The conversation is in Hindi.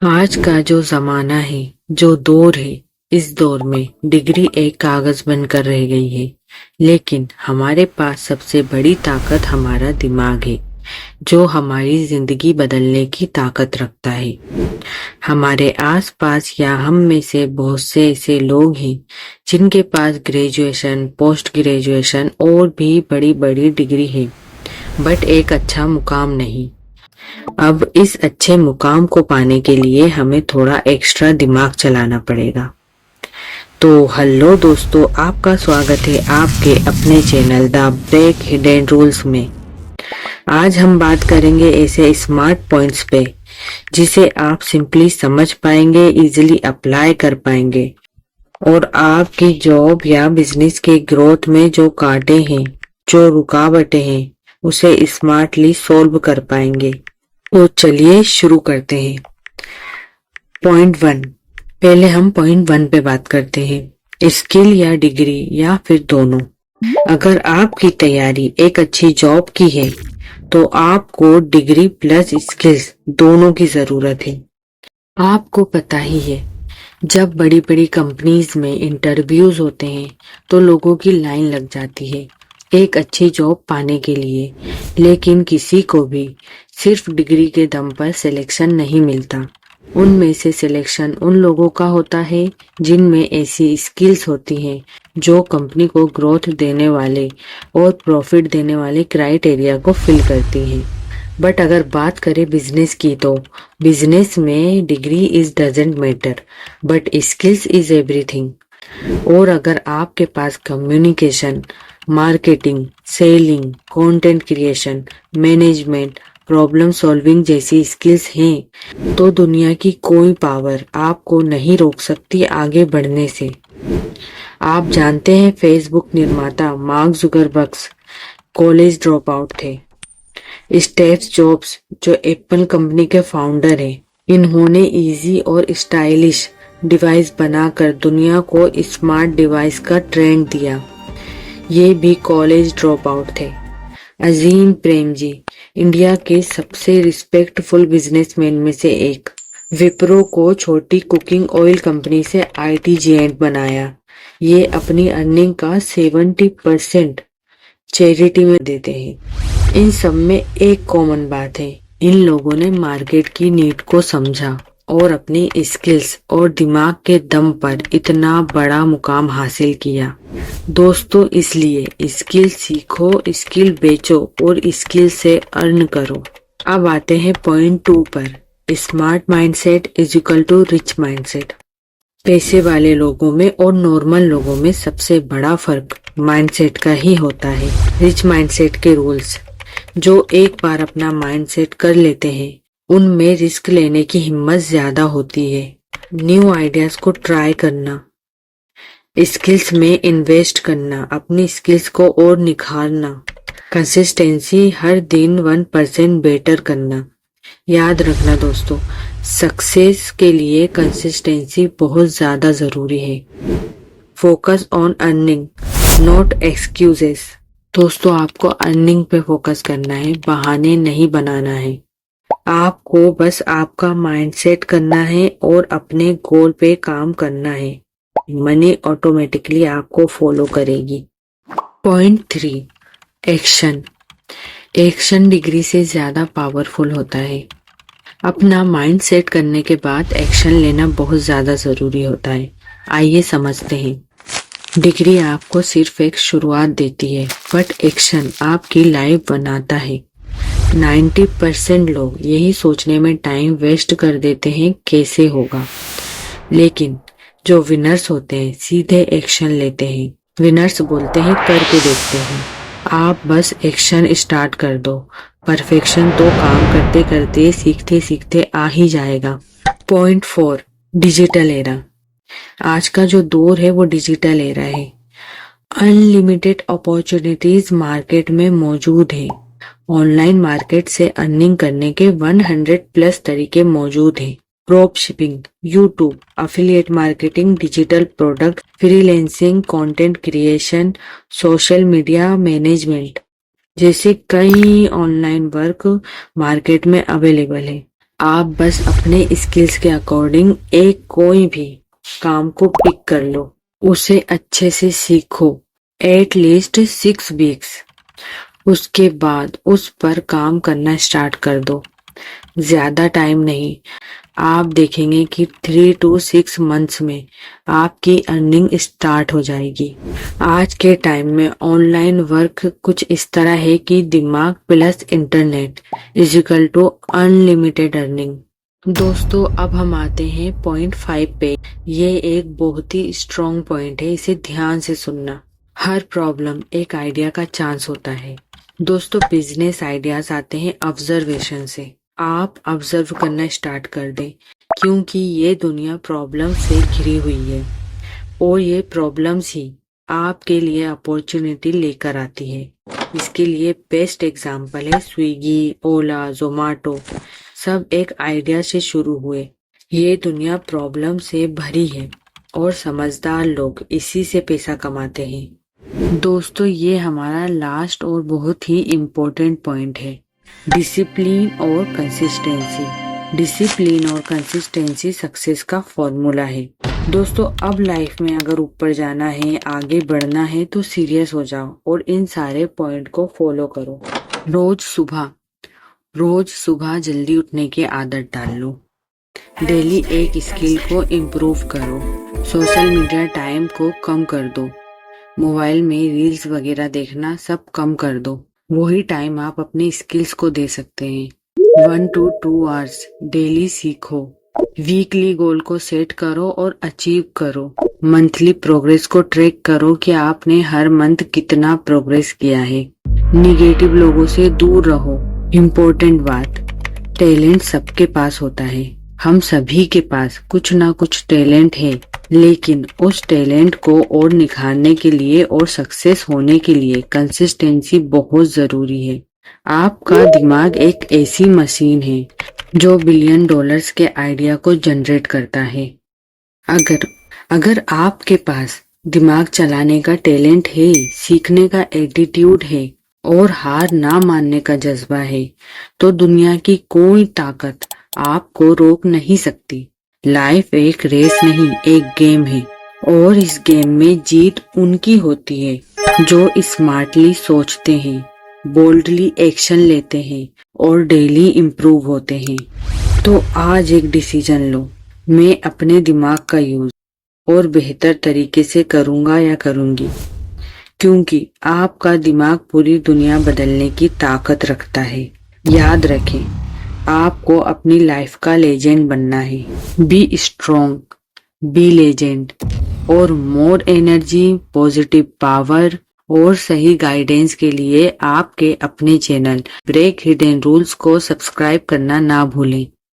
आज का जो जमाना है, जो दौर है, इस दौर में डिग्री एक कागज बनकर रह गई है। लेकिन हमारे पास सबसे बड़ी ताकत हमारा दिमाग है, जो हमारी जिंदगी बदलने की ताकत रखता है। हमारे आसपास या हम में से बहुत से ऐसे लोग हैं जिनके पास ग्रेजुएशन, पोस्ट ग्रेजुएशन और भी बड़ी बड़ी डिग्री है, बट एक अच्छा मुकाम नहीं। अब इस अच्छे मुकाम को पाने के लिए हमें थोड़ा एक्स्ट्रा दिमाग चलाना पड़ेगा। तो हेलो दोस्तों, आपका स्वागत है आपके अपने channel the break hidden rules में। आज हम बात करेंगे ऐसे स्मार्ट पॉइंट्स पे जिसे आप सिंपली समझ पाएंगे, इजीली अप्लाई कर पाएंगे और आपकी जॉब या बिजनेस के ग्रोथ में जो कांटे हैं, जो रुकावटें हैं, उसे स्मार्टली सॉल्व कर पाएंगे। तो चलिए शुरू करते हैं। पॉइंट 1। पहले हम पॉइंट 1 पे बात करते हैं, स्किल या डिग्री या फिर दोनों। अगर आपकी तैयारी एक अच्छी जॉब की है तो आपको डिग्री प्लस स्किल्स दोनों की जरूरत है। आपको पता ही है, जब बड़ी बड़ी कंपनीज में इंटरव्यूज होते हैं तो लोगों की लाइन लग जाती है एक अच्छी जॉब पाने के लिए, लेकिन किसी को भी सिर्फ डिग्री के दम पर सिलेक्शन नहीं मिलता। उनमें से सिलेक्शन उन लोगों का होता है जिनमें ऐसी स्किल्स होती हैं जो कंपनी को ग्रोथ देने वाले और प्रॉफिट देने वाले क्राइटेरिया को फिल करती हैं। बट अगर बात करें बिजनेस की, तो बिजनेस में degree is doesn't matter but skills is everything. और अगर आपके पास communication, marketing, selling, content creation, management, problem solving जैसी स्किल्स हैं तो दुनिया की कोई पावर आपको नहीं रोक सकती आगे बढ़ने से। आप जानते हैं, फेसबुक निर्माता mark Zuckerberg college drop out थे। स्टीव जॉब्स जो एप्पल कंपनी के फाउंडर हैं, इन्होंने इजी और स्टाइलिश डिवाइस बनाकर दुनिया को स्मार्ट डिवाइस का ट्रेंड दिया। ये भी कॉलेज ड्रॉप आउट थे। अजीम प्रेमजी इंडिया के सबसे रिस्पेक्टफुल बिजनेसमैन में से एक। विप्रो को छोटी कुकिंग ऑयल कंपनी से आईटी जिएंट बनाया। ये अपनी अर्निंग का 70% चैरिटी में देते हैं। इन सब में एक कॉमन बात है, इन लोगों ने मार्केट की नीड को समझा और अपनी स्किल्स और दिमाग के दम पर इतना बड़ा मुकाम हासिल किया। दोस्तों, इसलिए स्किल सीखो, स्किल बेचो और स्किल से अर्न करो। अब आते हैं पॉइंट 2 पर, smart mindset is equal to rich mindset. पैसे वाले लोगों में और नॉर्मल लोगों में सबसे बड़ा फर्क माइंडसेट का ही होता है। रिच माइंडसेट के रूल्स, जो एक बार अपना माइंडसेट कर लेते हैं उनमें रिस्क लेने की हिम्मत ज्यादा होती है। न्यू आइडियाज को ट्राई करना, स्किल्स में इन्वेस्ट करना, अपनी स्किल्स को और निखारना, कंसिस्टेंसी, हर दिन 1% बेटर करना। याद रखना दोस्तों, सक्सेस के लिए कंसिस्टेंसी बहुत ज्यादा जरूरी है। Focus on earning not excuses. दोस्तों, आपको अर्निंग पे फोकस करना है, बहाने नहीं बनाना है। आपको बस आपका माइंडसेट करना है और अपने गोल पे काम करना है। मनी ऑटोमेटिकली आपको फॉलो करेगी। Point 3, action. एक्शन डिग्री से ज्यादा पावरफुल होता है। अपना माइंड सेट करने के बाद एक्शन लेना बहुत ज्यादा जरूरी होता है। आइए समझते हैं। डिग्री आपको सिर्फ एक शुरुआत देती है, बट एक्शन आपकी लाइफ बनाता है। 90% लोग यही सोचने में टाइम वेस्ट कर देते हैं कैसे होगा, लेकिन जो विनर्स होते हैं सीधे एक्शन लेते हैं। विनर्स बोलते हैं करके देखते हैं। आप बस एक्शन स्टार्ट कर दो, परफेक्शन तो काम करते करते सीखते सीखते आ ही जाएगा। Point 4, digital era. आज का जो दौर है वो डिजिटल एरा है। अनलिमिटेड अपॉर्चुनिटीज मार्केट में मौजूद है। ऑनलाइन मार्केट से अर्निंग करने के 100+ तरीके मौजूद हैं। Drop shipping, YouTube, affiliate marketing, digital product, freelancing, content creation, social media management जैसे कई ऑनलाइन वर्क मार्केट में अवेलेबल है। आप बस अपने स्किल्स के अकॉर्डिंग एक कोई भी काम को पिक कर लो, उसे अच्छे से सीखो एटलीस्ट 6 वीक्स। उसके बाद उस पर काम करना स्टार्ट कर दो। ज्यादा टाइम नहीं, आप देखेंगे कि 3 to 6 मंथ्स में आपकी अर्निंग स्टार्ट हो जाएगी। आज के टाइम में ऑनलाइन वर्क कुछ इस तरह है कि दिमाग plus internet is equal to unlimited earning. दोस्तों अब हम आते हैं पॉइंट 5 पे। ये एक बहुत ही स्ट्रॉन्ग पॉइंट है, इसे ध्यान से सुनना। हर प्रॉब्लम एक आइडिया का चांस होता है। दोस्तों बिजनेस आइडियाज आते हैं ऑब्जर्वेशन से। आप ऑब्जर्व करना स्टार्ट कर दें, क्योंकि ये दुनिया प्रॉब्लम से घिरी हुई है और ये प्रॉब्लम्स ही आपके लिए अपॉर्चुनिटी लेकर आती है। इसके लिए बेस्ट एग्जाम्पल है स्विगी, ओला, जोमेटो। सब एक आइडिया से शुरू हुए। ये दुनिया प्रॉब्लम से भरी है और समझदार लोग इसी से पैसा कमाते हैं। दोस्तों ये हमारा लास्ट और बहुत ही इम्पोर्टेंट पॉइंट है, डिसिप्लिन और कंसिस्टेंसी। डिसिप्लिन और कंसिस्टेंसी सक्सेस का फॉर्मूला है। दोस्तों अब लाइफ में अगर ऊपर जाना है, आगे बढ़ना है तो सीरियस हो जाओ और इन सारे पॉइंट को फॉलो करो। रोज सुबह जल्दी उठने की आदत डाल लो। डेली एक स्किल को इम्प्रूव करो। सोशल मीडिया टाइम को कम कर दो। मोबाइल में रील्स वगैरह देखना सब कम कर दो। वही टाइम आप अपने स्किल्स को दे सकते हैं। 1 to 2 आवर्स डेली सीखो। वीकली गोल को सेट करो और अचीव करो। मंथली प्रोग्रेस को ट्रैक करो कि आपने हर मंथ कितना प्रोग्रेस किया है। निगेटिव लोगों से दूर रहो। इम्पोर्टेंट बात, टैलेंट सबके पास होता है। हम सभी के पास कुछ ना कुछ टैलेंट है, लेकिन उस टैलेंट को और निखारने के लिए और सक्सेस होने के लिए कंसिस्टेंसी बहुत जरूरी है। आपका दिमाग एक ऐसी मशीन है जो $1 बिलियन के आइडिया को जनरेट करता है। अगर आपके पास दिमाग चलाने का टैलेंट है, सीखने का एटीट्यूड है और हार ना मानने का जज्बा है, तो दुनिया की कोई ताकत आपको रोक नहीं सकती। लाइफ एक रेस नहीं, एक गेम है और इस गेम में जीत उनकी होती है जो स्मार्टली सोचते हैं, बोल्डली एक्शन लेते हैं और डेली इम्प्रूव होते हैं। तो आज एक डिसीजन लो, मैं अपने दिमाग का यूज और बेहतर तरीके से करूंगा या करूंगी, क्योंकि आपका दिमाग पूरी दुनिया बदलने की ताकत रखता है। याद रखें, आपको अपनी लाइफ का लेजेंड बनना है। Be strong, be legend. और मोर एनर्जी, पॉजिटिव पावर और सही गाइडेंस के लिए आपके अपने चैनल ब्रेक हिडन रूल्स को सब्सक्राइब करना ना भूलें।